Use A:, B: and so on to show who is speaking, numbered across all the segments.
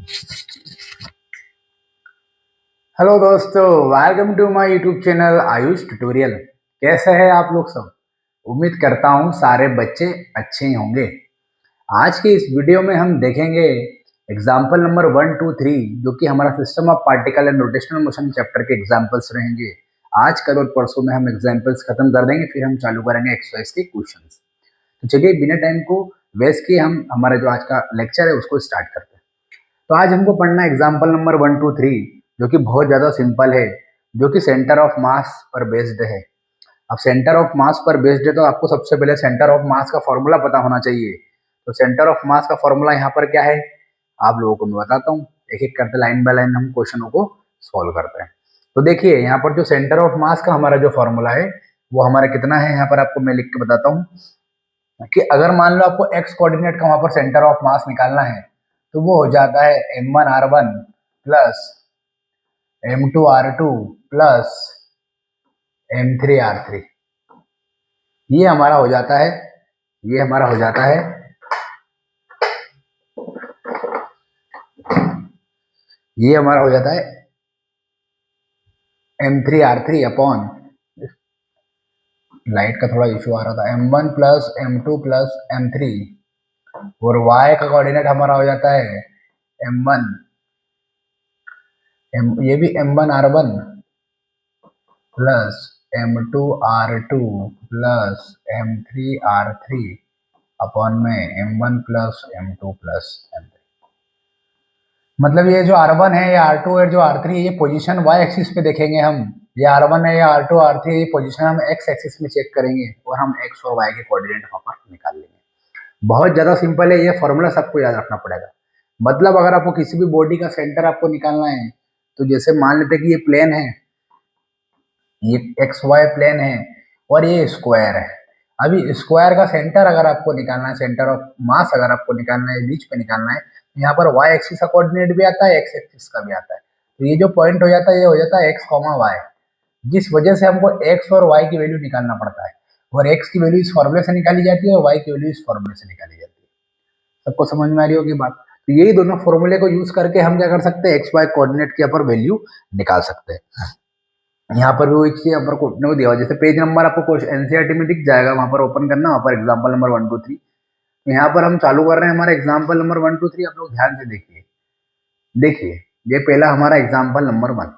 A: Hello दोस्तों, welcome to my YouTube channel Ayush tutorial. कैसे हैं आप लोग सब? उम्मीद करता हूँ सारे बच्चे अच्छे ही होंगे। आज के इस वीडियो में हम देखेंगे एग्जाम्पल नंबर 1, 2, 3, जो कि हमारा system of particle and rotational motion chapter के एग्जाम्पल्स रहेंगे। आज कल और परसों में हम एग्जाम्पल्स खत्म कर देंगे, फिर हम चालू करेंगे एक्सरसाइज के क्वेश्चन। तो चलिए बिना टाइम को वेस्ट किए हम हमारा जो आज का लेक्चर है उसको स्टार्ट करते हैं। तो आज हमको पढ़ना है एग्जाम्पल नंबर 1, 2, 3, जो कि बहुत ज़्यादा सिंपल है, जो कि सेंटर ऑफ मास पर बेस्ड है। अब सेंटर ऑफ मास पर बेस्ड है तो आपको सबसे पहले सेंटर ऑफ मास का फॉर्मूला पता होना चाहिए। तो सेंटर ऑफ मास का फॉर्मूला यहाँ पर क्या है आप लोगों को मैं बताता हूँ। एक एक करते लाइन बाय लाइन हम क्वेश्चनों को सॉल्व करते हैं। तो देखिए यहाँ पर जो सेंटर ऑफ मास का हमारा जो फॉर्मूला है वो हमारा कितना है, यहाँ पर आपको मैं लिख के बताता हूँ कि अगर मान लो आपको एक्स कोऑर्डिनेट का वहां पर सेंटर ऑफ मास निकालना है तो वो हो जाता है m1r1 plus m2r2 plus m3r3। ये हमारा हो जाता है, ये हमारा हो जाता है ये हमारा हो जाता है m3r3 अपॉन, लाइट का थोड़ा इशू आ रहा था, m1 plus m2 plus m3, और y का कोऑर्डिनेट हमारा हो जाता है m1 ये भी m1r1 plus m2r2 plus m3r3 upon में m1 plus m2 plus m3। मतलब ये जो r1 है या r2 है, जो r3 है, ये पोजीशन y एक्सिस पे देखेंगे हम। ये r1 है या r2 r3 है, ये पोजीशन हम x एक्सिस में चेक करेंगे और हम x और y के कोऑर्डिनेट वहां पर निकाल लेंगे। बहुत ज्यादा सिंपल है, ये फॉर्मूला सबको याद रखना पड़ेगा। मतलब अगर आपको किसी भी बॉडी का सेंटर आपको निकालना है तो जैसे मान लेते कि ये प्लेन है, ये एक्स वाई प्लेन है और ये स्क्वायर है। अभी स्क्वायर का सेंटर अगर आपको निकालना है, सेंटर ऑफ मास अगर आपको निकालना है, बीच पे निकालना है, तो यहाँ पर वाई एक्सिस का कोऑर्डिनेट भी आता है, एक्स एक्सिस का भी आता है। तो ये जो पॉइंट हो जाता है ये हो जाता है एक्स कॉमा वाई, जिस वजह से हमको एक्स और वाई की वैल्यू निकालना पड़ता है। और एक्स की वैल्यू इस फॉर्मूले से निकाली जाती है और वाई की वैल्यू इस फॉर्मूले से निकाली जाती है। सबको समझ में आ रही होगी बात? तो यही दोनों फॉर्मूले को यूज करके हम क्या कर सकते हैं, एक्स वाई कोऑर्डिनेट के ऊपर वैल्यू निकाल सकते हैं। यहाँ पर भी वही चीज यहाँ पर को दिया हुआ, जैसे पेज नंबर आपको एनसीईआरटी में दिख जाएगा, वहां पर ओपन करना, वहां पर एग्जांपल नंबर 1, 2, 3। तो यहाँ पर हम चालू कर रहे हैं हमारा एग्जांपल नंबर 1, 2, 3। आप लोग ध्यान से देखिए, देखिए ये पहला हमारा एग्जांपल नंबर 1।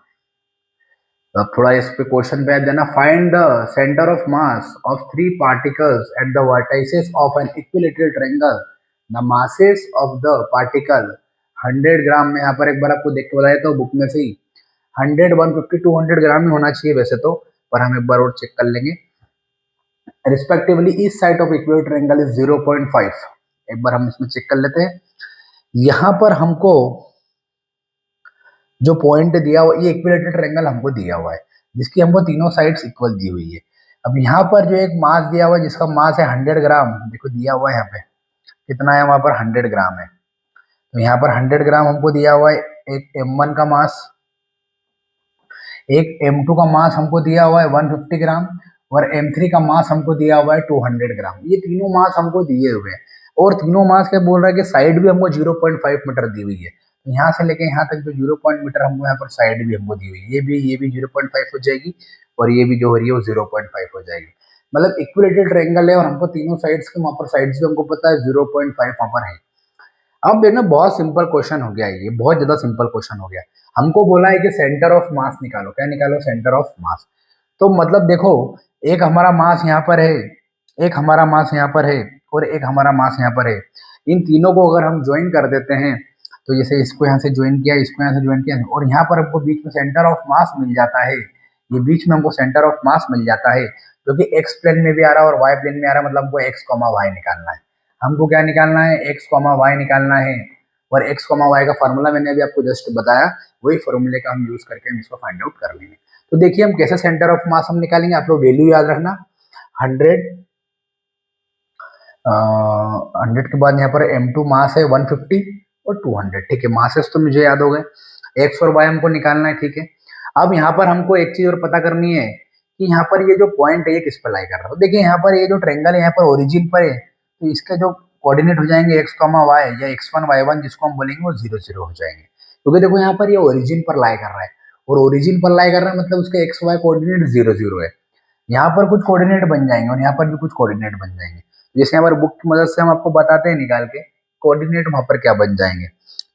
A: तो अब थोड़ा इस पे क्वेश्चन पे देना, find the centre of mass of 3 particles at the vertices of an equilateral triangle, the masses of the particle 100 gram में। यहाँ पर एक बार आपको देख के बताया तो बुक में से ही 100, 150, 200 ग्राम में होना चाहिए वैसे तो, पर हम एक बार और चेक कर लेंगे। Respectively each side of equilateral triangle is 0.5। एक बार हम इसमें चेक कर लेते हैं। यहाँ पर हमको जो पॉइंट दिया हुआ, ये इक्विलैटरल ट्रायंगल हमको दिया हुआ है जिसकी हमको तीनों साइड्स इक्वल दी हुई है। अब यहाँ पर जो एक मास दिया हुआ है जिसका मास है 100 ग्राम, देखो दिया हुआ है यहाँ पे कितना है, वहां पर 100 ग्राम है। तो यहाँ पर 100 ग्राम हमको दिया हुआ है। एक m1 का मास, एक m2 का मास हमको दिया हुआ है 150 ग्राम, और m3 का मास हमको दिया हुआ है 200 ग्राम। ये तीनों मास हमको दिए हुए हैं और तीनों मास क्या बोल रहा है कि साइड भी हमको 0.5 मीटर दी हुई है। तो यहाँ से लेके यहाँ तक जो 0 मीटर हमको यहाँ पर साइड भी हमको दी हुई है, ये भी 0.5 हो जाएगी और ये भी जो हो रही है वो 0.5 हो जाएगी। मतलब इक्विलैटरल ट्रायंगल है और हमको तीनों साइड्स के वहां पर साइड्स भी हमको पता है 0.5 वहां पर है। अब देखना बहुत सिंपल क्वेश्चन हो गया है, ये बहुत ज्यादा सिंपल क्वेश्चन हो गया। हमको बोला है कि सेंटर ऑफ मास निकालो, क्या निकालो, सेंटर ऑफ मास। तो मतलब देखो, एक हमारा मास यहाँ पर है, एक हमारा मास यहाँ पर है और एक हमारा मास यहाँ पर है। इन तीनों को अगर हम ज्वाइन कर देते हैं, तो जैसे इसको यहाँ से ज्वाइन किया, इसको यहाँ से ज्वाइन किया, और यहाँ पर हमको बीच में सेंटर ऑफ मास मिल जाता है। ये बीच में हमको सेंटर ऑफ मास मिल जाता है जो कि एक्स प्लेन में भी आ रहा है और वाई प्लेन में आ रहा है। मतलब हमको एक्स कॉमा वाई निकालना है। हमको क्या निकालना है, एक्स कॉमा वाई निकालना है। और एक्स कॉमा वाई का फॉर्मूला मैंने अभी आपको जस्ट बताया, वही फॉर्मूले का हम यूज करके हम इसको फाइंड आउट कर लेंगे। तो देखिए हम कैसे सेंटर ऑफ मास हम निकालेंगे। आप लोग वैल्यू याद रखना, 100 के बाद यहाँ पर m2 मास है 150 और 200। ठीक है, मासेस तो मुझे याद हो गए। एक्स और वाई हमको निकालना है। ठीक है, अब यहाँ पर हमको एक चीज और पता करनी है कि यहाँ पर ये जो पॉइंट है ये किस पर लाई कर रहा है। तो देखिए यहाँ पर ये जो ट्रायंगल है यहाँ पर ओरिजिन पर है, तो इसका जो कोऑर्डिनेट हो जाएंगे x, y या x1 y1 जिसको हम बोलेंगे वो 0 0 हो जाएंगे, क्योंकि देखो यहाँ पर ये ओरिजिन पर लाई कर रहा है, और ओरिजिन पर लाई कर रहा है मतलब उसके x y कोऑर्डिनेट 0 0 है। यहाँ पर कुछ कोऑर्डिनेट बन जाएंगे और यहाँ पर भी कुछ कोऑर्डिनेट बन जाएंगे। जैसे यहाँ पर बुक की मदद से हम आपको बताते हैं निकाल के कोऑर्डिनेट वहां पर क्या बन जाएंगे।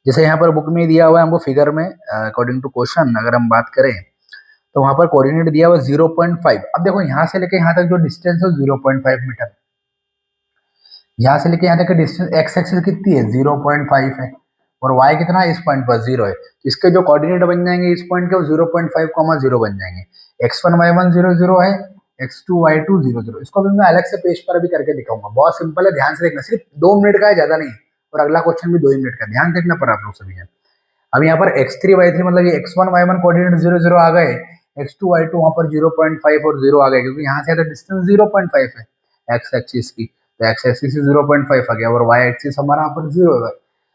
A: जैसे यहाँ पर बुक में दिया हुआ है हमको फिगर में अकॉर्डिंग टू क्वेश्चन अगर हम बात करें तो वहां पर कोऑर्डिनेट दिया हुआ 0.5। अब देखो यहाँ से लेके यहाँ तक जो डिस्टेंस है 0.5 मीटर, यहाँ से लेके यहाँ तक की डिस्टेंस एक्स एक्सिस कितनी है 0.5 है, और y कितना है इस पॉइंट पर 0 है। इसके जो कोऑर्डिनेट बन जाएंगे इस पॉइंट के 0.5, 0 बन जाएंगे। x1 y1 0 0 है, x2 y2 0 0। इसको भी मैं अलग से पेज पर अभी करके दिखाऊंगा, बहुत सिंपल है, ध्यान से देखना, सिर्फ 2 मिनट का है, ज्यादा नहीं। और अगला क्वेश्चन भी 2 ही मिनट का, ध्यान देखना पर आप लोग सभी है। अब यहाँ पर x3 y3 मतलब ये x1 y1 कोऑर्डिनेट 0 0 आ गए, x2 y2 वहां पर 0.5 और 0 आ गए, क्योंकि यहाँ से डिस्टेंस 0.5 है x एक्सिस की, तो x एक्सिस से 0.5 आ गया, और y एक्सिस हमारा यहाँ पर 0 है।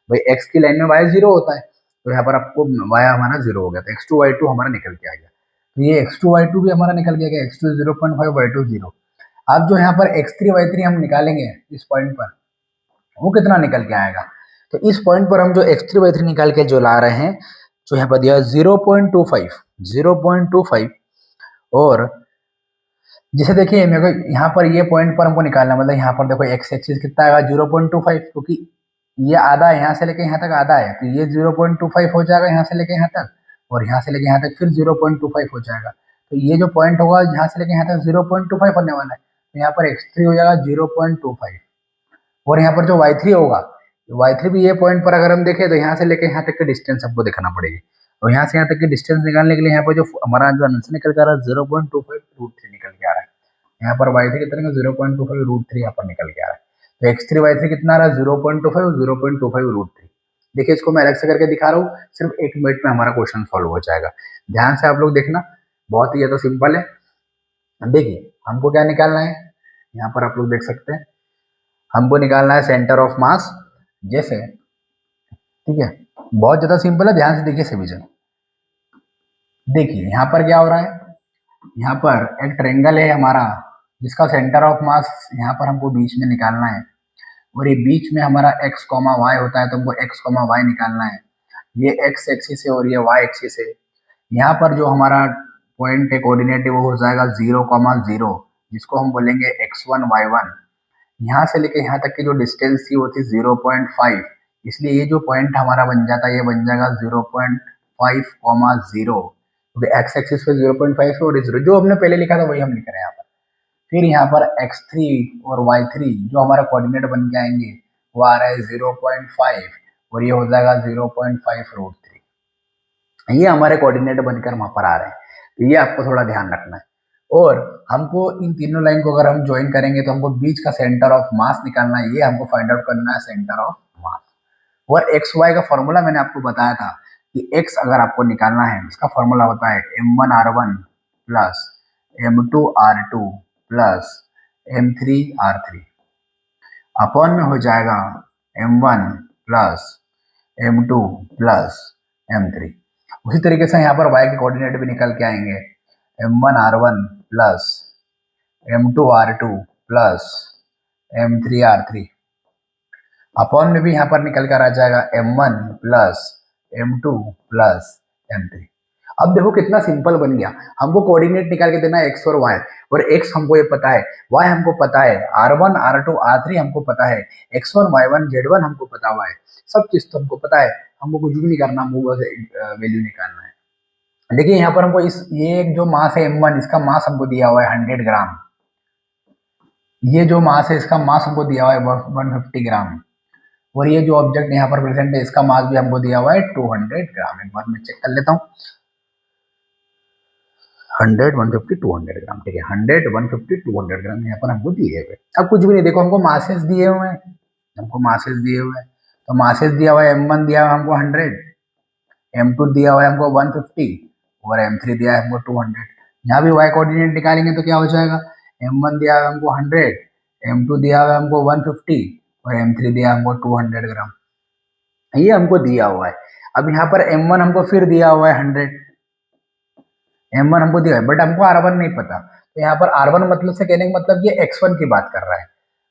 A: भाई x की लाइन में y 0 होता है, तो यहाँ पर आपको y हमारा 0 हो गया, तो x2 y2 हमारा निकल के आ गया। तो ये x2 y2 भी हमारा निकल गया, x2 0.5 y2 0। अब जो यहाँ पर x3 y3 हम निकालेंगे इस पॉइंट पर, वो कितना निकल के आएगा। तो इस पॉइंट पर हम जो x3 y3 निकाल के जो ला रहे हैं, जो यहाँ पर दिया 0.25, और जैसे देखिए मेरे को यहाँ पर ये पॉइंट पर हमको निकालना, मतलब यहाँ पर देखो x एक्सिस कितना आएगा 0.25, क्योंकि ये आधा है, यहाँ से लेके यहाँ तक आधा है, तो ये 0.25 हो जाएगा यहाँ से लेके यहाँ तक, और यहाँ से लेके यहाँ तक फिर 0.25 हो जाएगा। तो ये जो पॉइंट होगा यहाँ से लेके यहाँ तक 0.25 होने वाला है, तो यहाँ पर x3 हो जाएगा 0.25, और यहाँ पर जो y3 होगा, y3 भी ये पॉइंट पर अगर हम देखें तो यहाँ से लेके यहाँ तक की डिस्टेंस हमको दिखाना पड़ेगी, और यहाँ से यहाँ तक की डिस्टेंस निकालने के लिए यहाँ पर जो हमारा जो आंसर निकल के आ रहा है 0.25 निकल के आ रहा है। यहाँ पर y3 कितना 0.25 यहाँ पर निकल के आ रहा है, तो x3 y3 कितना आ रहा है 0.25 देखिए इसको मैं अलग से करके दिखा रहा हूँ, सिर्फ 1 मिनट में हमारा क्वेश्चन सॉल्व हो जाएगा। ध्यान से आप लोग देखना, बहुत ही ज्यादा सिंपल है। देखिए हमको क्या निकालना है, यहाँ पर आप लोग देख सकते हैं, हमको निकालना है सेंटर ऑफ मास। जैसे ठीक है, बहुत ज्यादा सिंपल है, ध्यान से देखिए सभी जन। देखिए यहाँ पर क्या हो रहा है, यहाँ पर एक ट्रायंगल है हमारा जिसका सेंटर ऑफ मास यहाँ पर हमको बीच में निकालना है, और ये बीच में हमारा x, y होता है, तो हमको x, y निकालना है। ये x एक्सिस है और ये y एक्सिस है। यहाँ पर जो हमारा पॉइंट है कोऑर्डिनेट वो हो जाएगा 0, 0, जिसको हम बोलेंगे x1 y1। यहाँ से लेके यहाँ तक की जो डिस्टेंस थी वो थी 0.5, इसलिए ये जो पॉइंट हमारा बन जाता है ये बन जाएगा 0.5, 0, क्योंकि x एक्सिस पे 0.5 और 0 जो हमने पहले लिखा था वही हम लिख रहे हैं यहाँ पर। फिर यहाँ पर x3 और y3 जो हमारा कोऑर्डिनेट बन के आएंगे वो आ रहा है 0.5, और ये हो जाएगा 0.5√3। ये हमारे कोऑर्डिनेट बनकर वहां पर आ रहे हैं, तो ये आपको थोड़ा ध्यान रखना है। और हमको इन तीनों लाइन को अगर हम ज्वाइन करेंगे तो हमको बीच का सेंटर ऑफ मास निकालना है, ये हमको फाइंड आउट करना है सेंटर ऑफ मास। और एक्स वाई का फॉर्मूला मैंने आपको बताया था कि x अगर आपको निकालना है इसका फॉर्मूला होता है m1r1 plus m2r2 plus m3r3 upon में हो जाएगा m1 plus m2 plus m3। उसी तरीके से यहाँ पर y के कोऑर्डिनेट भी निकल के आएंगे, m1r1 plus m2r2 plus m3r3 upon में भी यहाँ पर निकल कर आ जाएगा m1 plus m2 plus m3। अब देखो कितना सिंपल बन गया, हमको कोऑर्डिनेट निकाल के देना है x और y, और x हमको ये पता है, y हमको पता है, r1 r2 r3 हमको पता है, x1 y1 z1 हमको पता हुआ है, सब चीज तो हमको पता है, हमको कुछ भी नहीं करना, हमको बस वैल्यू निकालना है। देखिए यहाँ पर हमको इस ये जो मास है m1 इसका मास हमको दिया हुआ है 100 ग्राम, ये जो मास है इसका मास हमको दिया हुआ है 150 ग्राम, और ये जो ऑब्जेक्ट यहाँ पर प्रेजेंट है इसका मास भी हमको दिया हुआ है 200 ग्राम। एक बार मैं चेक कर लेता हूँ, 100, 150, 200 ग्राम, ठीक है, 100, 150, 200 ग्राम यहाँ पर हमको दिए हुए। अब कुछ भी नहीं, देखो हमको मासेस दिए हुए हैं, हमको मासेस दिए हुए हैं, तो मासेस दिया हुआ है m1 दिया हुआ है हमको 100, m2 दिया हुआ है हमको 150 और m3 दिया है हमको 200। यहाँ भी y कोऑर्डिनेट निकालेंगे तो क्या हो जाएगा, m1 दिया हुआ है हमको 100, m2 दिया हुआ है हमको 150 और m3 दिया हमको 200 ग्राम, ये हमको दिया हुआ है। अब यहाँ पर m1 हमको फिर दिया हुआ है 100, m1 हमको दिया है, बट हमको r1 नहीं पता, तो यहाँ पर r1 मतलब से कहने का मतलब ये x1 की बात कर रहा है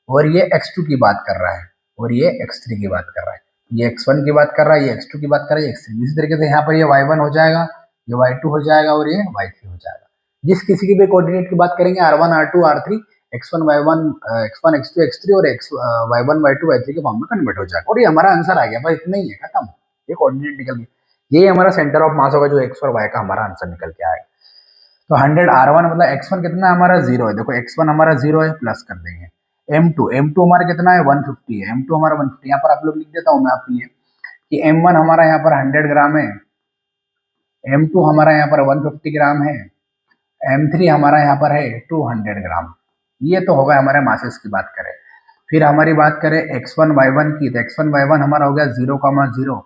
A: और ये x2 की बात कर रहा है, और ये x3 की बात कर रहा है, ये x1 की बात कर रहा है, ये x2 की बात कर रहा है, ये x3। इसी तरीके से यहाँ पर ये y1 हो जाएगा, ये y2 हो जाएगा और ये y3 हो जाएगा। जिस किसी की भी कोऑर्डिनेट की बात करेंगे r1 r2 r3 x1 y1 x1 x2 x3 और y1 y2 y3 के फॉर्म में कन्वर्ट हो जाएगा और ये हमारा आंसर आ गया। बस इतना ही है, खत्म। ये कोऑर्डिनेट निकल गई। ये हमारा सेंटर ऑफ मास होगा जो x और y का हमारा आंसर निकल के आएगा। तो 100 r1 मतलब x1 कितना हमारा 0 है, देखो x1 हमारा 0 है, प्लस कर देंगे m2 हमारा कितना है 150 है, m2 हमारा 150। यहाँ पर आप लोग लिख देता हूँ मैं आपके लिए कि m1 हमारा यहाँ पर 100 ग्राम है, m2 हमारा यहाँ पर 150 ग्राम है, m3 हमारा यहाँ पर है 200 ग्राम। ये तो होगा हमारे मासेस की बात करें। फिर हमारी बात करें x1 y1 की, तो x1 y1 हमारा हो गया 0,0।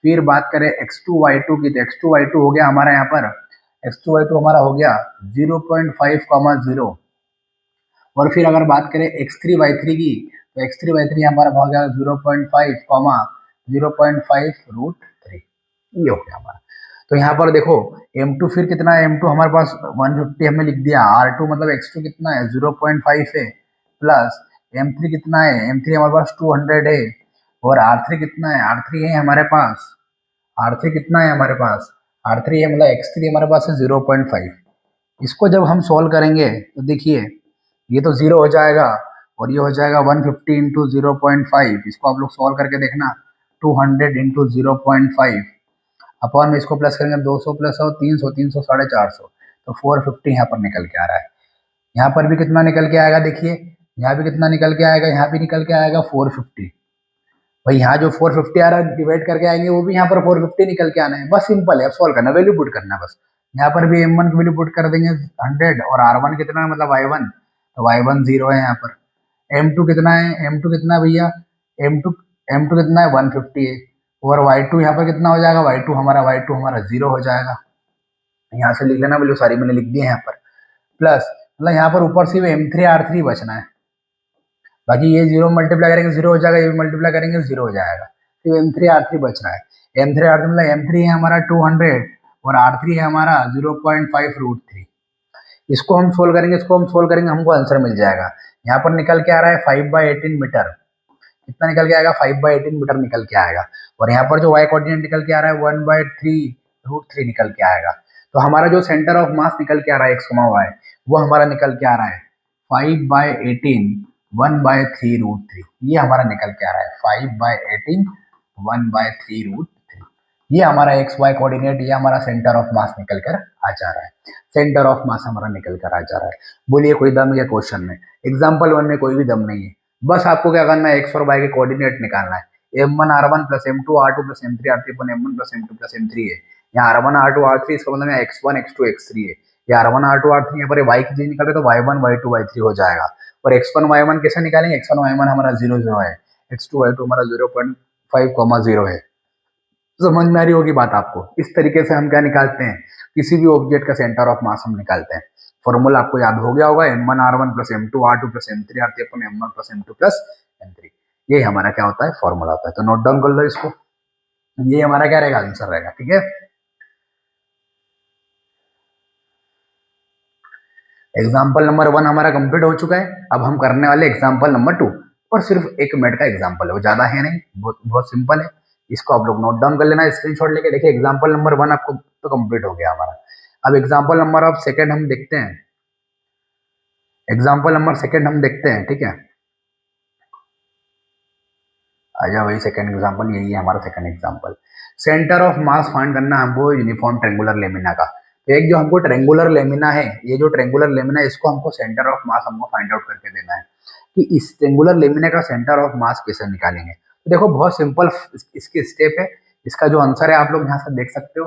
A: फिर बात करें x2 y2 की, तो x2 y2 हो गया हमारा यहाँ पर x2 y2 हमारा हो गया 0.5,0। और फिर अगर बात करें x3 y3 की, तो x3 y3 हमारा हो गया 0.5 ये हो गया हमारा। तो यहाँ पर देखो m2 फिर कितना है, m2 हमारे पास 150 हमने लिख दिया, r2 मतलब x2 कितना है 0.5 है, प्लस m3 कितना है, m3 हमारे पास 200 है, और r3 कितना है, r3 है हमारे पास, r3 कितना है हमारे पास, r3 है मतलब x3 हमारे पास है 0.5। इसको जब हम सॉल्व करेंगे तो देखिए ये तो 0 हो जाएगा और ये हो जाएगा 150 इंटू 0.5। इसको आप लोग सॉल्व करके देखना, 200 इंटू 0.5 अपॉन में इसको प्लस करेंगे 200 प्लस 100 300 300 450, तो 450 यहाँ पर निकल के आ रहा है। यहाँ पर भी कितना निकल के आएगा, देखिए यहाँ भी कितना निकल के आएगा, यहाँ भी निकल के आएगा 450। भाई यहाँ जो 450 आ रहा है डिवाइड करके आएंगे वो भी यहाँ पर 450 निकल के आना है। बस सिंपल है, अब सॉल्व करना, वैल्यू पुट करना बस। यहाँ पर भी m1 की वैल्यू पुट कर देंगे 100 और r1 कितना है मतलब y1, तो y1 0 है यहाँ पर। m2 कितना है, m2 कितना है भैया, m2 कितना है 150 है, और y2 यहाँ पर कितना हो जाएगा, y2 हमारा 0 हो जाएगा। यहाँ से लिख लेना, वैल्यू सारी मैंने लिख दी है यहाँ पर। प्लस मतलब यहाँ पर ऊपर से m3 r3 बचना है, बाकी ये 0 मल्टीप्लाई करेंगे 0 हो जाएगा, ये मल्टीप्लाई करेंगे 0 हो जाएगा। तो m3 r3 बच रहा है, m3 r3 मतलब m3 है हमारा 200 और r3 है हमारा 0.5√3। इसको हम सोल्व करेंगे हमको आंसर मिल जाएगा। यहाँ पर निकल के आ रहा है 5/18 मीटर। कितना निकल के आएगा, 5/18 मीटर निकल के आएगा। और यहाँ पर जो y कोऑर्डिनेट निकल के आ रहा है 1/3√3 निकल के आएगा। तो हमारा जो सेंटर ऑफ मास निकल के आ रहा है x, y वो हमारा निकल के आ रहा है 5/18 1/3√3। ये हमारा निकल के आ रहा है 5/18 1/3√3। ये हमारा एक्स वाई कोऑर्डिनेट, ये हमारा सेंटर ऑफ मास निकल कर आ जा रहा है। सेंटर ऑफ मास हमारा निकल कर आ जा रहा है। बोलिए कोई दम है क्वेश्चन में? एग्जाम्पल 1 में कोई भी दम नहीं है। बस आपको क्या करना है, एक्स और वाई के कोऑर्डिनेट निकालना है। m1 r1 plus m2 r2 plus m3 r3 अपन m1 plus m2 plus m3 है। यहाँ r1 r2 r3 इसका मतलब x1 x2 x3 है। ये r1 r2 r3 यहाँ पर y की चीज निकाल रहे तो y1 y2 y3 हो जाएगा। और x1 y1 कैसे निकालेंगे, x1 y1 हमारा 0 0 है, x2 y2 हमारा 0.5 है। समझ में आ रही होगी बात आपको? इस तरीके से हम क्या निकालते हैं, किसी भी ऑब्जेक्ट का सेंटर ऑफ मास हम निकालते हैं। फॉर्मूला आपको याद हो गया होगा, m1 r1 plus m2 r2 plus m3 r3 अपन m1 plus m2 plus m3। ये हमारा क्या होता है, फॉर्मूला होता है। तो नोट डाउन कर लो इसको, ये हमारा क्या रहेगा, आंसर रहेगा। ठीक है, एग्जाम्पल नंबर 1 हमारा कंप्लीट हो चुका है। अब हम करने वाले एग्जाम्पल नंबर 2, और सिर्फ 1 मिनट का एग्जाम्पल है, वो ज्यादा है नहीं, बहुत बहुत सिंपल है। इसको आप लोग नोट डाउन कर लेना, स्क्रीनशॉट लेके। देखिए एग्जाम्पल नंबर 1 आपको तो कंप्लीट हो गया हमारा। अब एग्जाम्पल नंबर ऑफ सेकंड हम देखते हैं, एग्जाम्पल नंबर सेकंड हम देखते हैं। ठीक है, आजा वही सेकंड एग्जाम्पल, यही है हमारा second example. Centre of mass find करना हमको यूनिफॉर्म ट्रेंगुलर लेमिना का। तो एक जो हमको ट्रेंगुलर लेमिना है, ये जो ट्रेंगुलर लेमिना है, इसको हमको सेंटर ऑफ मास हमको फाइंड आउट करके देना है कि इस ट्रेंगुलर लेमिना का सेंटर ऑफ मास कैसे निकालेंगे। तो देखो बहुत सिंपल इसकी स्टेप है। इसका जो आंसर है आप लोग यहाँ से देख सकते हो,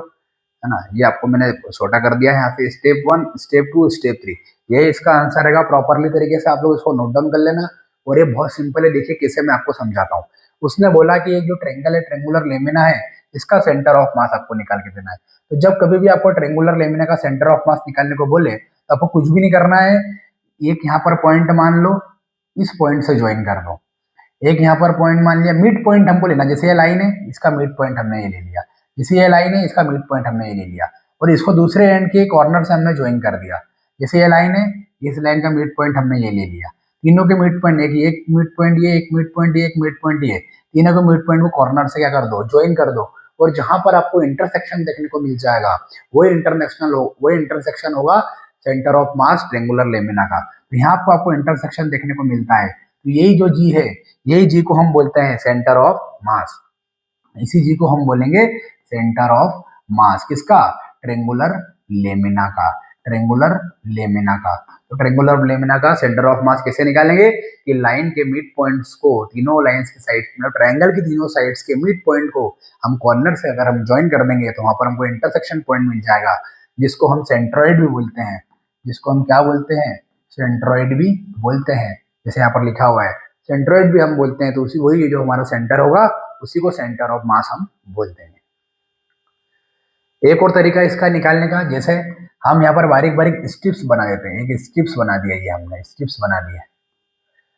A: है ना, ये आपको मैंने छोटा कर दिया है यहाँ पे, स्टेप 1 स्टेप 2 स्टेप 3, ये इसका आंसर रहेगा। प्रॉपरली तरीके से आप लोग इसको नोट डाउन कर लेना। और ये बहुत सिंपल है, देखिए कैसे मैं आपको समझाता हूँ। उसने बोला कि एक जो ट्रेंगल है, ट्रेंगुलर लेमिना है, इसका सेंटर ऑफ मास आपको निकाल के देना है। तो जब कभी भी आपको ट्रेंगुलर लेमिना का सेंटर ऑफ मास निकालने को बोले तो आपको कुछ भी नहीं करना है। एक यहाँ पर पॉइंट मान लो, इस पॉइंट से ज्वाइन कर दो। एक यहाँ पर पॉइंट मान लिया, मिड पॉइंट हमको लेना, जैसे ये लाइन है इसका मिड पॉइंट हमने ये ले लिया, जैसे ये लाइन है इसका मिड पॉइंट हमने ये ले लिया, और इसको दूसरे एंड के कॉर्नर से हमने ज्वाइन कर दिया। जैसे ये लाइन है, इस लाइन का मिड पॉइंट हमने ये ले लिया। तीनों के मिड पॉइंट एक मिड पॉइंट ये, एक मिड पॉइंट ये, एक मिड पॉइंट ये, तीनों के मिड पॉइंट को कॉर्नर से क्या कर दो, ज्वाइन कर दो। और जहां पर आपको इंटरसेक्शन देखने को मिल जाएगा वही इंटरसेक्शन होगा centre of mass triangular lamina का। तो यहाँ पर आपको इंटरसेक्शन देखने को मिलता है, तो यही जो जी है, यही जी को हम बोलते हैं सेंटर ऑफ मास। इसी जी को हम बोलेंगे सेंटर ऑफ मास, किसका, ट्रेंगुलर लेमिना का, ट्रेंगुलर लेमिना का। तो ट्रेंगुलर लेमिना का सेंटर ऑफ मास कैसे निकालेंगे कि लाइन के मिड पॉइंट्स को, तीनों लाइंस की साइड, मतलब ट्रायंगल की तीनों साइड्स के मिड पॉइंट को हम कॉर्नर से अगर हम ज्वाइन कर देंगे तो वहां पर हमको इंटरसेक्शन पॉइंट मिल जाएगा, जिसको हम सेंट्रोइड भी बोलते हैं, जिसको हम क्या बोलते हैं, सेंट्रोइड भी बोलते हैं। जैसे यहाँ पर लिखा हुआ है सेंट्रोइड भी हम बोलते हैं, तो उसी वही जो हमारा सेंटर होगा उसी को सेंटर ऑफ मास हम बोलते हैं। एक और तरीका इसका निकालने का, जैसे हम यहाँ पर बारीक बारीक स्ट्रिप्स बना देते हैं, एक स्ट्रिप्स बना दिया, ये हमने स्ट्रिप्स बना दिया।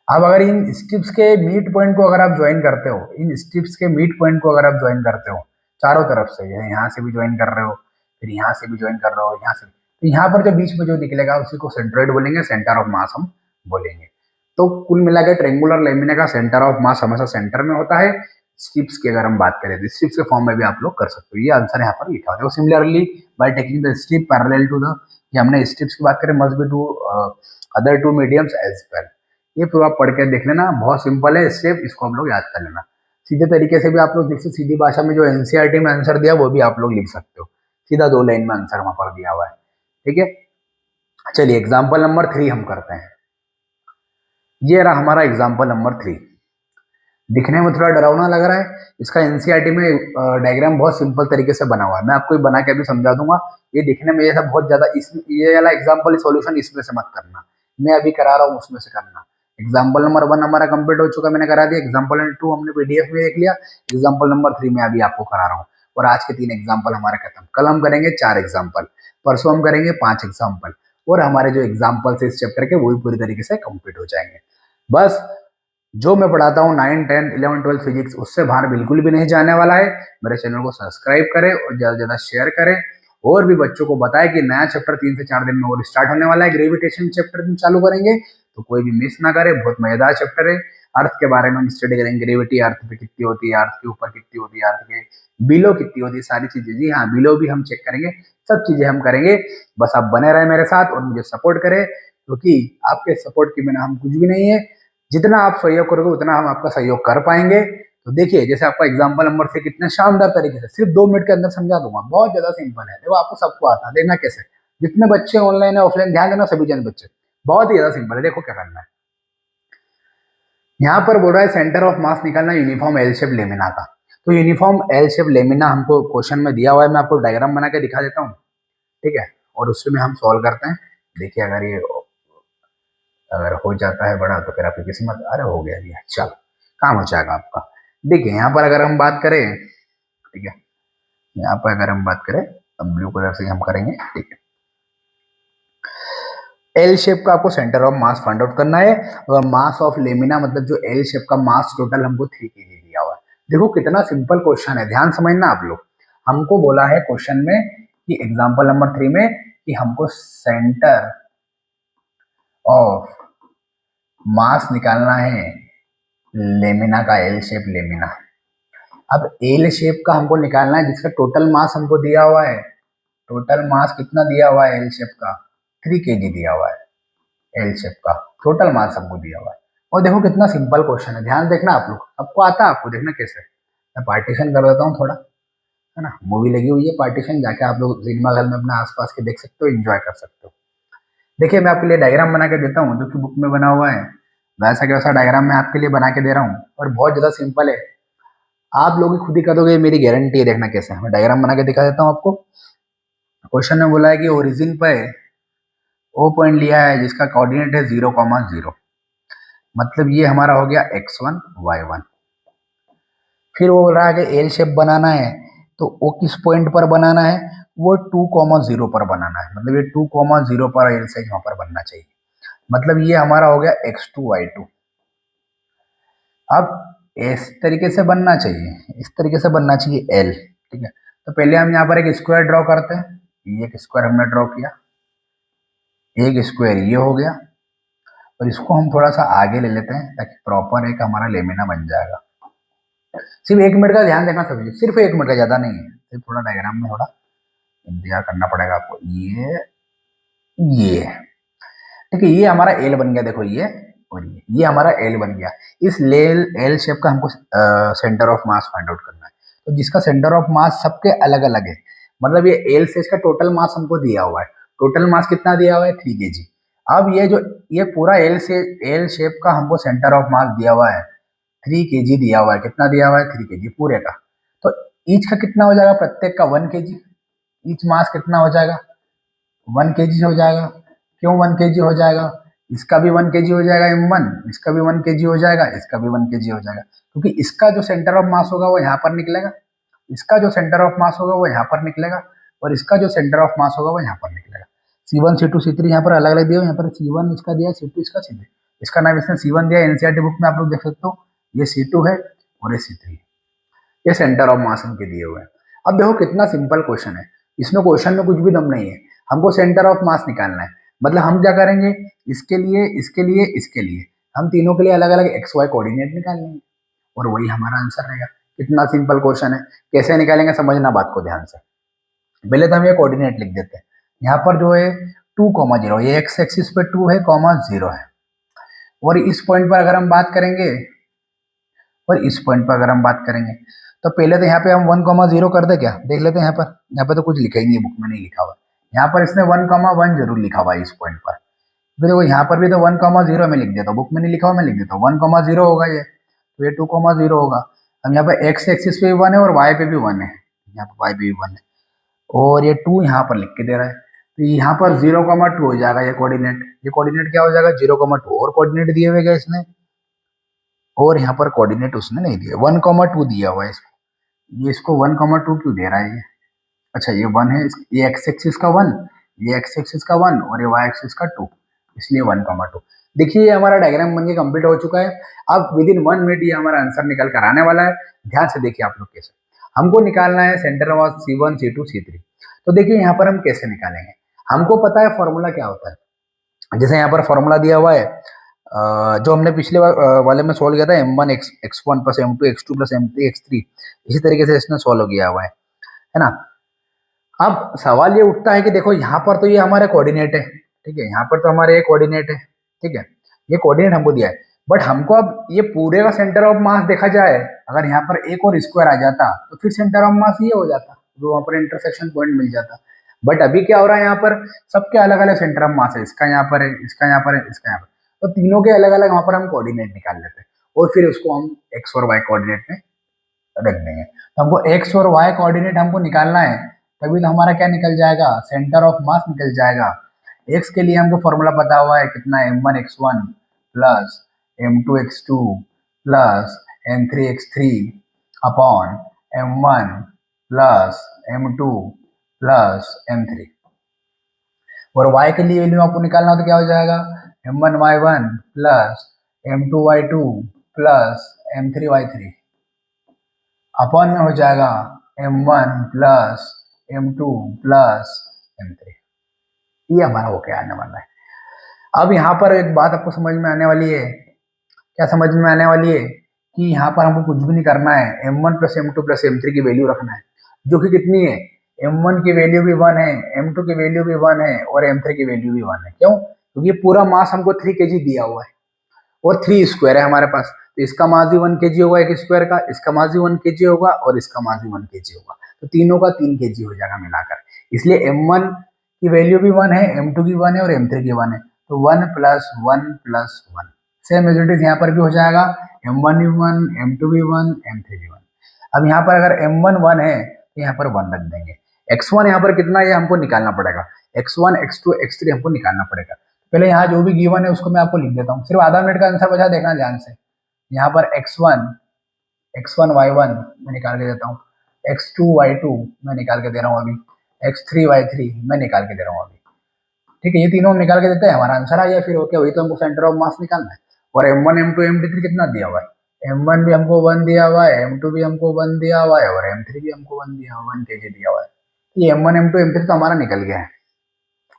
A: अब अगर इन स्ट्रिप्स के मिड पॉइंट को अगर आप ज्वाइन करते हो, इन स्ट्रिप्स के मिड पॉइंट को अगर आप ज्वाइन करते हो चारों तरफ से, यहाँ से भी ज्वाइन कर रहे हो, फिर यहाँ से भी ज्वाइन कर रहे हो, यहाँ से, तो यहाँ पर जो बीच में जो निकलेगा उसी को सेंट्रोइड बोलेंगे, सेंटर ऑफ मास हम बोलेंगे। तो कुल मिलाकर ट्रेंगुलर लेमिना का सेंटर ऑफ मास हमेशा सेंटर में होता है। स्ट्रिप्स की अगर हम बात करें तो स्ट्रिप्स के फॉर्म में भी आप लोग कर सकते हो, ये आंसर यहाँ पर लिखा हुआ है। Similarly by taking the strip parallel to the, ये हमने स्ट्रिप्स की बात करें, must be to other two mediums as well. ये पूरा पढ़ के देख लेना, बहुत सिंपल है स्टेप, इसको हम लोग याद कर लेना। सीधे तरीके से भी आप लोग जैसे सीधी भाषा में जो एनसीईआरटी में आंसर दिया वो भी आप लोग लिख सकते हो, सीधा 2 लाइन में आंसर वहां पर दिया हुआ है। ठीक है, चलिए एग्जाम्पल नंबर 3 हम करते हैं। ये रहा हमारा एग्जाम्पल नंबर 3। दिखने में थोड़ा डरावना लग रहा है, इसका एनसीईआरटी में डायग्राम बहुत सिंपल तरीके से बना हुआ है, मैं आपको बना के अभी समझा दूंगा। ये दिखने में ये सब बहुत ज्यादा, इसमें ये वाला एग्जाम्पल सॉल्यूशन इसमें से मत करना, मैं अभी करा रहा हूँ उसमें से करना। एग्जाम्पल नंबर 1 हमारा कंप्लीट हो चुका, मैंने करा दिया। एग्जाम्पल नंबर 2 हमने पीडीएफ में देख लिया। एग्जाम्पल नंबर 3 में अभी आपको करा रहा हूँ। और आज के 3 एग्जाम्पल हमारे खत्म। कल हम करेंगे 4 एग्जाम्पल, परसों हम करेंगे 5 एग्जाम्पल, और हमारे जो एग्जाम्पल से इस चैप्टर के वो भी पूरी तरीके से कंप्लीट हो जाएंगे। बस जो मैं पढ़ाता हूँ 9, 10, 11, 12 फिजिक्स, उससे बाहर बिल्कुल भी नहीं जाने वाला है। मेरे चैनल को सब्सक्राइब करें और ज़्यादा से ज़्यादा शेयर करें, और भी बच्चों को बताएं कि नया चैप्टर 3 से 4 दिन में और स्टार्ट होने वाला है। ग्रेविटेशन चैप्टर हम चालू करेंगे, तो कोई भी मिस ना करे, बहुत मजेदार चैप्टर है। अर्थ के बारे में हम स्टडी करेंगे, ग्रेविटी अर्थ पे कितनी होती है, अर्थ के ऊपर कितनी होती है, अर्थ के बिलो कितनी होती है, सारी चीजें। जी हाँ, बिलो भी हम चेक करेंगे, सब चीजें हम करेंगे। बस आप बने रहे मेरे साथ और मुझे सपोर्ट करें, क्योंकि आपके सपोर्ट के बिना हम कुछ भी नहीं है। जितना आप सहयोग करोगे उतना हम आपका सहयोग कर पाएंगे। तो देखिए, जैसे आपका एग्जाम्पल नंबर 3 कितने शानदार तरीके से सिर्फ 2 मिनट के अंदर समझा दूंगा, बहुत ज्यादा सिंपल है। देखो आपको सबको आता है, देखना कैसे। जितने बच्चे ऑनलाइन है ऑफलाइन, ध्यान देना सभी जन बच्चे, बहुत ही ज्यादा सिंपल है। देखो क्या करना है, यहाँ पर बोल रहा है सेंटर ऑफ मास निकालना यूनिफॉर्म एल शेप लेमिना का। तो यूनिफॉर्म एल शेप लेमिना हमको क्वेश्चन में दिया हुआ है, मैं आपको डायग्राम बना के दिखा देता हूँ, ठीक है, और उसमें हम सॉल्व करते हैं। देखिए अगर हो जाता है बड़ा तो फिर आपकी किस्मत, अरे हो गया भैया, चलो काम हो जाएगा आपका। देखिए यहाँ पर अगर हम बात करें, ठीक है, यहाँ पर अगर हम बात करें, अब ब्लू कलर से हम करेंगे, ठीक है। एल शेप का आपको centre of mass find out करना है, और मास ऑफ लेमिना मतलब जो एल शेप का मास टोटल हमको 3 kg दिया हुआ है। देखो कितना सिंपल क्वेश्चन है, ध्यान समझना आप लोग। हमको बोला है क्वेश्चन में कि एग्जांपल नंबर 3 में कि हमको सेंटर ऑफ मास निकालना है लेमिना का, एल शेप लेमिना। अब एल शेप का हमको निकालना है जिसका टोटल मास हमको दिया हुआ है। टोटल मास कितना दिया हुआ है एल शेप का, 3 kg दिया हुआ है। एल शेप का टोटल मास हमको दिया हुआ है। और देखो कितना सिंपल क्वेश्चन है, ध्यान देखना आप लोग, आपको आता है, आपको देखना कैसे। मैं पार्टीशन कर देता हूँ थोड़ा, है ना, मूवी लगी हुई है पार्टीशन, जाके आप लोग सिनेमा घर में अपने आसपास के देख सकते हो, एंजॉय कर सकते हो। देखिए मैं आपके लिए डायग्राम बना के देता हूँ जो कि बुक में बना हुआ है, वैसा के वैसा डायग्राम मैं आपके लिए बना के दे रहा हूँ, और बहुत ज्यादा सिंपल है। आप लोग खुद ही करोगे, मेरी गारंटी है। देखना कैसे, मैं डायग्राम बना के दिखा देता हूँ आपको। क्वेश्चन में बोला है कि ओरिजिन पे ओ पॉइंट लिया है जिसका कोऑर्डिनेट है 0,0, मतलब ये हमारा हो गया x1 y1। फिर वो बोल रहा है कि एल शेप बनाना है, तो वो किस पॉइंट पर बनाना है, वो 2,0 पर बनाना है, मतलब ये 2,0 पर एल साइज वहां पर बनना चाहिए। मतलब ये हमारा हो गया x2 y2। अब इस तरीके से बनना चाहिए, इस तरीके से बनना चाहिए एल, ठीक है। तो पहले हम यहाँ पर एक स्क्वायर ड्रॉ करते हैं, ये एक स्क्वायर हमने ड्रॉ किया, एक स्क्वायर ये हो गया, और इसको हम थोड़ा सा आगे ले लेते हैं ताकि प्रॉपर एक हमारा लेमिना बन जाएगा। सिर्फ 1 मिनट का ध्यान देना सभी, सिर्फ 1 मिनट का, ज्यादा नहीं है। सिर्फ थोड़ा डायग्राम में थोड़ा इंतजार करना पड़ेगा आपको। ये ठीक है, ये हमारा एल बन गया, देखो ये, और ये हमारा एल बन गया। इस एल शेप का हमको centre of mass find out करना है। तो जिसका सेंटर ऑफ मास सबके अलग अलग है, मतलब ये एल से इसका टोटल मास हमको दिया हुआ है। टोटल मास कितना दिया हुआ है? 3 kg। अब ये पूरा एल शेप का हमको सेंटर ऑफ मास दिया हुआ है 3 kg दिया हुआ है। कितना दिया हुआ है? 3 kg पूरे का। तो ईच का कितना हो जाएगा? प्रत्येक का 1 kg। ईच मास कितना हो जाएगा? 1 kg हो जाएगा। क्यों 1 kg हो जाएगा? इसका भी 1 kg हो जाएगा M1, इसका भी 1 kg हो जाएगा, इसका भी 1 kg हो जाएगा, क्योंकि इसका जो सेंटर ऑफ मास होगा वो यहाँ पर निकलेगा, इसका जो सेंटर ऑफ मास होगा वो यहाँ पर निकलेगा, और इसका जो सेंटर ऑफ मास होगा वो यहाँ पर निकलेगा। C1 C2 C3 यहाँ पर अलग अलग दिया, यहाँ पर C1 इसका दिया, C2 इसका, C3 इसका नाम इसने C1 दिया। NCERT बुक में आप लोग देख सकते हो, ये C2 है और ये C3, ये सेंटर ऑफ मास इनके दिए हुए हैं। अब देखो कितना सिंपल क्वेश्चन है, इसमें क्वेश्चन में कुछ भी दम नहीं है, हमको सेंटर ऑफ मास निकालना है। मतलब हम क्या करेंगे, इसके लिए, इसके लिए, इसके लिए, हम तीनों के लिए अलग अलग XY कोऑर्डिनेट निकाल लेंगे और वही हमारा आंसर रहेगा। कितना सिंपल क्वेश्चन है। कैसे निकालेंगे समझना बात को ध्यान से। पहले तो हम ये कोऑर्डिनेट लिख देते हैं। यहाँ पर जो है 2,0, ये x एक्सिस पे 2 है, 0 है, और इस पॉइंट पर अगर हम बात करेंगे, और इस पॉइंट पर अगर हम बात करेंगे, तो पहले तो यहाँ पे हम 1,0 कर दे क्या, देख लेते हैं। यहाँ पे तो कुछ लिखा ही नहीं है, बुक में नहीं लिखा हुआ। यहाँ पर इसने 1,1 जरूर लिखा हुआ है इस पॉइंट पर। फिर देखो यहाँ पर भी तो 1,0 में लिख देता हूँ, बुक में नहीं लिखा हुआ, मैं लिख देता हूँ 1,0 होगा ये, तो ये 2,0 होगा। अब यहाँ पर x एक्सिस पे भी 1 है और y पे भी 1 है, यहाँ पर y पे भी 1 है, और ये 2 यहाँ पर लिख के दे रहा है, तो यहाँ पर 0,2 हो जाएगा ये कोऑर्डिनेट। ये कोऑर्डिनेट क्या हो जाएगा? 0,2। और कोऑर्डिनेट दिए हुए क्या इसने, और यहाँ पर कोऑर्डिनेट उसने नहीं दिया, 1,2 दिया हुआ है इसको। ये इसको 1,2 क्यों दे रहा है ये? अच्छा ये 1 है, ये x एक्सिस का 1, ये x एक्सिस का 1 और ये y एक्सिस का 2, इसलिए 1,2। देखिए ये हमारा डायग्राम बन के कंप्लीट हो चुका है। अब विद इन 1 मिनट ये हमारा आंसर निकल कर आने वाला है। ध्यान से देखिए आप लोग कैसे हमको निकालना है centre of C1 C2 C3। तो देखिए यहाँ पर हम कैसे निकालेंगे, हमको पता है फॉर्मूला क्या होता है। जैसे यहाँ पर फॉर्मूला दिया हुआ है, जो हमने पिछले वाले में सोल्व किया था, M1 x1 plus M2 x2 plus M3 x3, इसी तरीके से इसने सोल्व किया हुआ है ना। अब सवाल ये उठता है कि देखो यहाँ पर तो ये हमारे कोऑर्डिनेट है, ठीक है, यहाँ पर तो हमारे ये कोऑर्डिनेट है, ठीक है, ये कोऑर्डिनेट हमको दिया है, बट हमको अब ये पूरे का सेंटर ऑफ मास देखा जाए, अगर यहाँ पर एक और स्क्वायर आ जाता तो फिर सेंटर ऑफ मास ये हो जाता, जो वहाँ पर इंटरसेक्शन पॉइंट मिल जाता। बट अभी क्या हो रहा है, यहाँ पर सबके अलग अलग सेंटर ऑफ मास है, इसका यहाँ पर है, इसका यहाँ पर है, इसका यहाँ पर, तो तीनों के अलग अलग वहाँ पर हम कोऑर्डिनेट निकाल लेते हैं और फिर उसको हम x और y कोऑर्डिनेट में रख देंगे। तो हमको x और y कोऑर्डिनेट हमको निकालना है, तभी तो हमारा क्या निकल जाएगा, सेंटर ऑफ मास निकल जाएगा। x के लिए हमको फॉर्मूला पता हुआ है कितना, M1 x1 plus M2 x2 plus M3 x3 upon M1 plus M2 plus M3। और y के लिए वैल्यू आपको निकालना हो तो क्या हो जाएगा, M1 y1 plus M2 y2 plus M3 y3 upon में हो जाएगा M1 plus M2 plus M3। ये हमारा होके आने वाला है। अब यहाँ पर एक बात आपको समझ में आने वाली है, क्या समझ में आने वाली है कि यहाँ पर हमको कुछ भी नहीं करना है, M1 plus M2 plus M3 की वैल्यू रखना है, जो कि कितनी है, M1 की वैल्यू भी 1 है, M2 की वैल्यू भी 1 है और M3 की वैल्यू भी 1 है। क्यों? क्योंकि पूरा मास हमको 3 kg दिया हुआ है और 3 स्क्वायर है हमारे पास, तो इसका मास भी 1 kg होगा एक स्क्वायर का, इसका मास भी 1 kg होगा और इसका मास भी 1 kg होगा, तो तीनों का 3 kg हो जाएगा मिलाकर। इसलिए M1 की वैल्यू भी 1 है, M2 की 1 है और M3 की 1 है, तो 1 प्लस 1 प्लस 1। सेम रिजल्ट यहाँ पर भी हो जाएगा, M1 भी 1, M2 भी 1, M3 भी 1। अब यहाँ पर अगर M1 1 है तो यहाँ पर 1 रख देंगे। x1 यहाँ पर कितना है हमको निकालना पड़ेगा, x1 x2 x3 हमको निकालना पड़ेगा। पहले यहाँ जो भी गिवन है उसको मैं आपको लिख देता हूँ, सिर्फ आधा मिनट का आंसर बचा, देखना ध्यान से। यहाँ पर x1 y1 मैं निकाल के देता हूँ, x2 y2 मैं निकाल के दे रहा हूँ अभी, x3 y3 मैं निकाल के दे रहा हूँ अभी, ठीक है, ये तीनों निकाल के देते हैं, हमारा आंसर आ गया। फिर ओके, वही तो हमको सेंटर ऑफ मास निकालना है। और M1 M2 M3 कितना दिया हुआ है, M1 भी हमको 1 दिया हुआ है, M2 भी हमको 1 दिया हुआ है और M3 भी हमको 1 दिया हुआ, 1 kg दिया हुआ है। ये M1 M2 M3 तो हमारा निकल गया है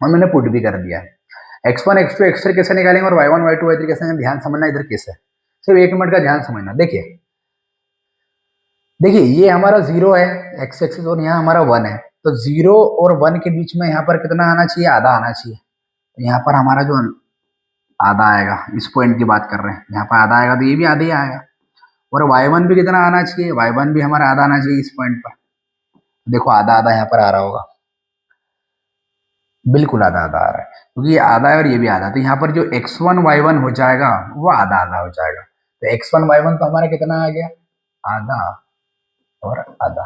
A: और मैंने पुट भी कर दिया है। x1 x2 x3 कैसे निकालेंगे और y1 y2 y3 कैसे निकालेंगे, ध्यान समझना इधर कैसे, सिर्फ 1 मिनट का ध्यान समझना। देखिए देखिए ये हमारा 0 है x एक्सिस और यहाँ हमारा 1 है, तो 0 और 1 के बीच में यहाँ पर कितना आना चाहिए, आधा आना चाहिए। तो यहाँ पर हमारा जो आधा आएगा, इस पॉइंट की बात कर रहे हैं, यहाँ पर आधा आएगा तो ये भी आधा ही आएगा। और y1 भी कितना आना चाहिए, y1 भी हमारा आधा आना चाहिए इस पॉइंट पर। देखो आधा आधा यहाँ पर आ रहा होगा, बिल्कुल आधा आधा आ रहा है क्योंकि ये आधा है और ये भी आधा, तो यहाँ पर जो x1 y1 हो जाएगा वो आधा आधा हो जाएगा। तो x1 y1 तो हमारा कितना आ गया, आधा और आधा।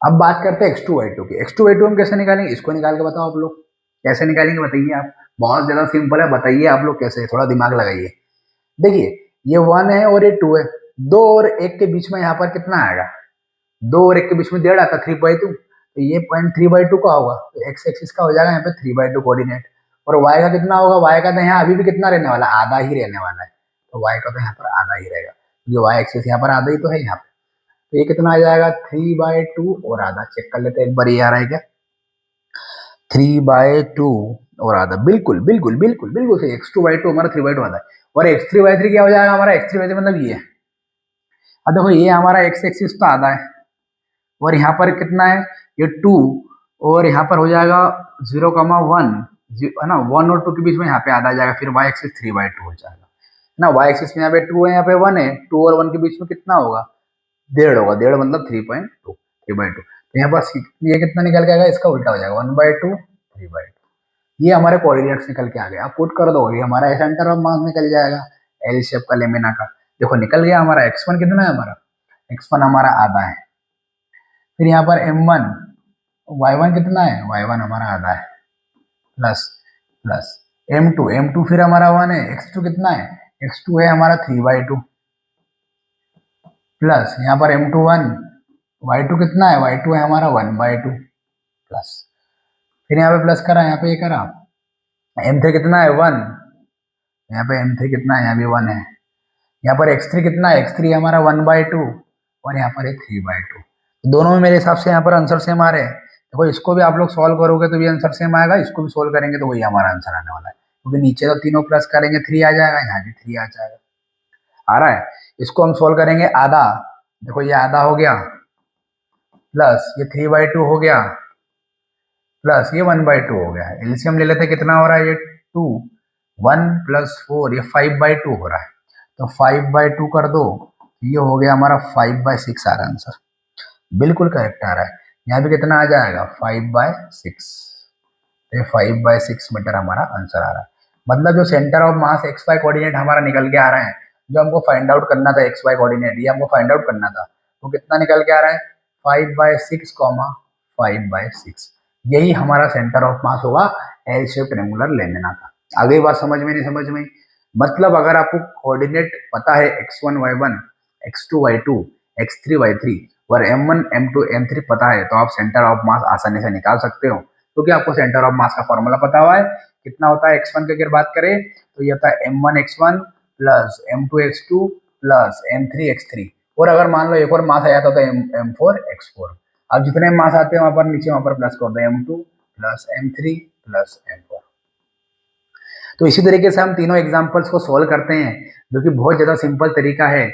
A: अब बात करते हैं x2 y2 की। x2 y2 हम कैसे निकालेंगे, इसको निकाल के बताओ आप लोग कैसे निकालेंगे, बताइए आप। बहुत ज्यादा सिंपल है, बताइए आप लोग कैसे, थोड़ा दिमाग लगाइए। देखिए ये 1 है और ये 2 है, 2 और 1 के बीच में यहाँ पर कितना आएगा, 2 और 1 के बीच में 1.5 आता, 3/2। तो ये पॉइंट 3/2 का होगा, तो x एक्सिस का हो जाएगा यहाँ पे 3/2 कोऑर्डिनेट। और y का कितना होगा, y का तो यहाँ अभी भी कितना रहने वाला, आधा ही रहने वाला है, तो y का तो यहाँ पर आधा ही रहेगा क्योंकि y एक्सिस यहाँ पर आधा ही तो है यहाँ पे। तो ये कितना आ जाएगा, 3/2 और आधा। चेक कर लेते हैं एक बार, ये आ रहा है क्या, 3/2 और आधा, बिल्कुल बिल्कुल बिल्कुल बिल्कुल सही। x2 y2 हमारा 3/2 आधा है। और x3 y3 क्या हो जाएगा हमारा, x3 y3 मतलब ये है। अब देखो ये हमारा x एक्सिस तो आधा है और यहाँ पर कितना है, ये 2 और यहाँ पर हो जाएगा 0,1 है ना, 1 और 2 के बीच में यहाँ पे आधा आ जाएगा, फिर y एक्सिस 3/2 हो जाएगा ना। y एक्सिस में यहाँ पे 2 है, यहाँ पे 1 है, 2 और 1 के बीच में कितना होगा, 1.5 होगा, 1.5 मतलब 3.2, 3/2। तो यहाँ पर ये कितना निकल के आएगा, इसका उल्टा हो जाएगा 1/2 3/2। ये हमारे कोऑर्डिनेट्स निकल के आ गए। आप पुट कर दो, ये हमारा सेंटर ऑफ मास निकल जाएगा एल शेप का लेमिना का। देखो निकल गया हमारा। x1 कितना है हमारा, x1 हमारा आधा है। फिर यहाँ पर m1 y1 कितना है, y1 हमारा आधा है, प्लस प्लस m2 फिर हमारा 1 है, x2 कितना है, x2 है हमारा 3/2, प्लस यहाँ पर m2 1, y2 कितना है, y2 है हमारा 1/2, प्लस फिर यहाँ पे प्लस करा, यहाँ पे ये करा, m3 कितना है 1, यहाँ पे m3 कितना है, यहाँ भी 1 है। यहाँ पर x3 कितना है, x3 हमारा 1/2 और यहाँ पर है 3/2। दोनों में मेरे हिसाब से यहाँ पर आंसर सेम आ रहे हैं। देखो इसको भी आप लोग सॉल्व करोगे तो भी आंसर सेम आएगा, इसको भी सॉल्व करेंगे तो वही हमारा आंसर आने वाला है, क्योंकि नीचे तो तीनों प्लस करेंगे 3 आ जाएगा, यहाँ भी 3 आ जाएगा। आ रहा है, इसको हम सॉल्व करेंगे आधा। देखो ये आधा हो गया, प्लस ये 3/2 हो गया, प्लस ये 1/2 हो गया। एलसीएम ले लेते कितना हो रहा है, ये 2, 1 + 4 ये 5/2 हो रहा है, तो 5/2 कर दो, ये हो गया हमारा 5/6 आ रहा है आंसर, बिल्कुल करेक्ट आ रहा है। यहाँ भी कितना आ जाएगा 5/6, तो 5/6 मीटर हमारा आंसर आ रहा है। मतलब जो centre of mass XY coordinate हमारा निकल के आ रहा है, जो हमको फाइंड आउट करना था XY कोऑर्डिनेट, ये हमको फाइंड आउट करना था, तो कितना निकल के आ रहा है 5/6, 5/6। यही हमारा सेंटर ऑफ मास होगा एल शेप रेक्टेंगुलर लेमिना का। आगे बात समझ में नहीं समझ में, मतलब अगर आपको कोऑर्डिनेट पता है x1 y1 x2 y2 x3 y3 और m1 m2 m3 पता है, तो आप सेंटर ऑफ मास आसानी से निकाल सकते हो, क्योंकि आपको सेंटर ऑफ मास का फॉर्मूला पता हुआ है। कितना होता है x1 की अगर बात करें तो ये होता है m1 x1 plus m2 x2 plus m3 x3, और अगर मान लो एक और मास आ जाता तो m4 x4। अब जितने मास आते हैं वहां पर नीचे वहां पर प्लस कर दो, m2 plus m3 plus m4। तो इसी तरीके से हम तीनों एग्जाम्पल्स को सोल्व करते हैं, जो कि बहुत ज़्यादा सिंपल तरीका है।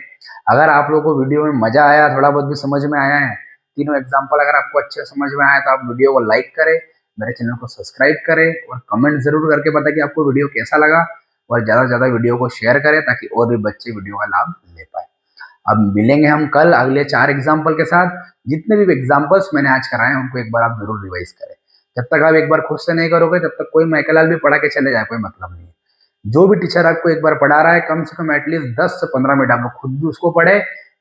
A: अगर आप लोगों को वीडियो में मजा आया, थोड़ा बहुत भी समझ में आया है, तीनों एग्जाम्पल अगर आपको अच्छे समझ में आया तो आप वीडियो को लाइक करें, मेरे चैनल को सब्सक्राइब करें और कमेंट जरूर करके बताएं कि आपको वीडियो कैसा लगा, और ज़्यादा से ज़्यादा वीडियो को शेयर करें ताकि और भी बच्चे वीडियो का लाभ ले पाए। अब मिलेंगे हम कल अगले 4 एग्जाम्पल के साथ। जितने भी एग्जाम्पल्स मैंने आज कराए उनको एक बार आप जरूर रिवाइज करें। जब तक आप एक बार खुद से नहीं करोगे तब तक कोई माइकल भी पढ़ा के चले जाए, कोई मतलब नहीं है। जो भी टीचर आपको एक बार पढ़ा रहा है कम से कम एटलीस्ट 10 से 15 मिनट आप लोग खुद भी उसको पढ़े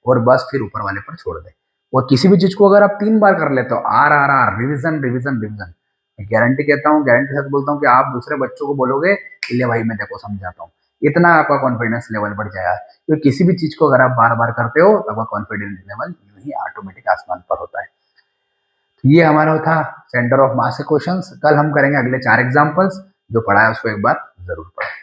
A: और बस फिर ऊपर वाले पर छोड़ दे। और किसी भी चीज को अगर आप 3 बार कर लेते हो, RRR revision revision revision, guarantee कहता हूँ, गारंटी के साथ बोलता हूँ कि आप दूसरे बच्चों को बोलोगे ले भाई मैं देखो समझाता हूँ, इतना आपका कॉन्फिडेंस लेवल बढ़ जाएगा। क्योंकि किसी भी चीज को अगर आप बार बार करते हो तो आपका कॉन्फिडेंस लेवल यूं ही ऑटोमेटिक आसमान पर होता है। तो ये हमारा था सेंटर ऑफ मास के क्वेश्चंस। कल हम करेंगे अगले 4 एग्जाम्पल्स। जो पढ़ा है उसको एक बार जरूर पढ़ें।